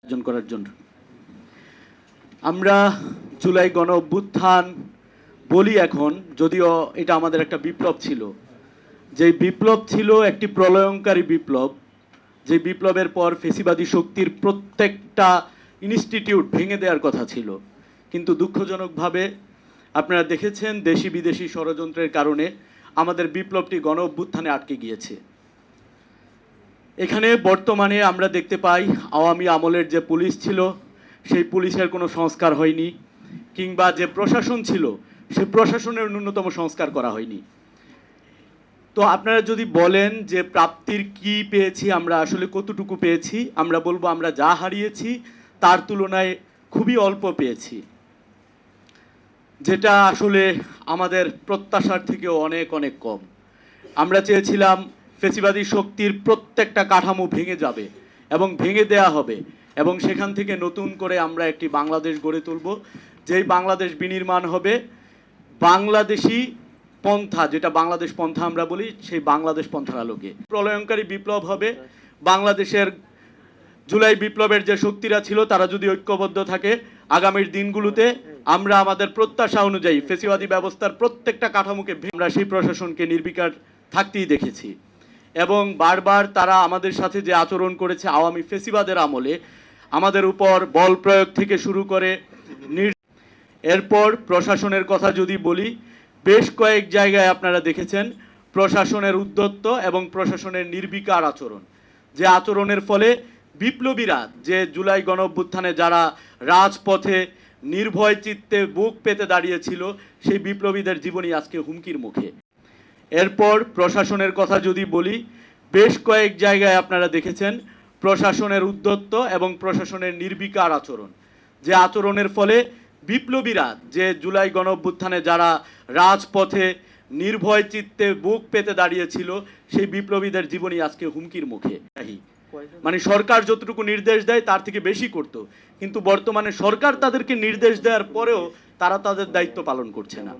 অর্জন করার জন্য আমরা জুলাই গণ অভ্যুত্থান বলি এখন, যদিও এটা আমাদের একটা বিপ্লব ছিল। যে বিপ্লব ছিল একটি প্রলয়ঙ্কারী বিপ্লব, যে বিপ্লবের পর ফেসিবাদী শক্তির প্রত্যেকটা ইনস্টিটিউট ভেঙে দেওয়ার কথা ছিল। কিন্তু দুঃখজনকভাবে আপনারা দেখেছেন দেশি বিদেশি ষড়যন্ত্রের কারণে আমাদের বিপ্লবটি গণ অভ্যুত্থানে আটকে গিয়েছে। এখানে বর্তমানে আমরা দেখতে পাই আওয়ামী আমলের যে পুলিশ ছিল সেই পুলিশের কোনো সংস্কার হয়নি, কিংবা যে প্রশাসন ছিল সেই প্রশাসনের ন্যূনতম সংস্কার করা হয়নি। তো আপনারা যদি বলেন যে প্রাপ্তির কি পেয়েছি, আমরা আসলে কতটুকু পেয়েছি, আমরা বলবো আমরা যা হারিয়েছি তার তুলনায় খুবই অল্প পেয়েছি, যেটা আসলে আমাদের প্রত্যাশার থেকেও অনেক অনেক কম। আমরা চেয়েছিলাম ফেসিবাদী শক্তির প্রত্যেকটা কাঠামো ভেঙে যাবে এবং ভেঙে দেয়া হবে, এবং সেখান থেকে নতুন করে আমরা একটি বাংলাদেশ গড়ে তুলব, যেই বাংলাদেশ বিনির্মাণ হবে বাংলাদেশি পন্থা, যেটা বাংলাদেশ পন্থা আমরা বলি, সেই বাংলাদেশ পন্থার আলোকে প্রলয়ঙ্কারী বিপ্লব হবে। বাংলাদেশের জুলাই বিপ্লবের যে শক্তিরা ছিল তারা যদি ঐক্যবদ্ধ থাকে, আগামীর দিনগুলোতে আমরা আমাদের প্রত্যাশা অনুযায়ী ফেসিবাদী ব্যবস্থার প্রত্যেকটা কাঠামোকে আমরা সেই প্রশাসনকে নির্বিকার থাকতেই দেখেছি। এবং বারবার তারা আমাদের সাথে যে আচরণ করেছে আওয়ামী ফেসিবাদের আমলে, আমাদের উপর বল প্রয়োগ থেকে শুরু করে এরপর প্রশাসনের কথা যদি বলি, বেশ কয়েক জায়গায় আপনারা দেখেছেন প্রশাসনের উদ্যত্ত এবং প্রশাসনের নির্বিকার আচরণ, যে আচরণের ফলে বিপ্লবীরা যে জুলাই গণ অভ্যুত্থানে যারা রাজপথে নির্ভয় চিত্তে বুক পেতে দাঁড়িয়েছিল সেই বিপ্লবীদের জীবনই আজকে হুমকির মুখে। এরপর প্রশাসনের কথা যদি বলি, বেশ কয়েক জায়গায় আপনারা দেখেছেন প্রশাসনের উদ্যত্ত এবং প্রশাসনের নির্বিকার আচরণ, যে আচরণের ফলে বিপ্লবীরা যে জুলাই গণ অভ্যুত্থানে যারা রাজপথে নির্ভয় চিত্তে বুক পেতে দাঁড়িয়েছিল সেই বিপ্লবীদের জীবনই আজকে হুমকির মুখে। মানে সরকার যতটুকু নির্দেশ দেয় তার থেকে বেশি করত, কিন্তু বর্তমানে সরকার তাদেরকে নির্দেশ দেওয়ার পরেও তারা তাদের দায়িত্ব পালন করছে না।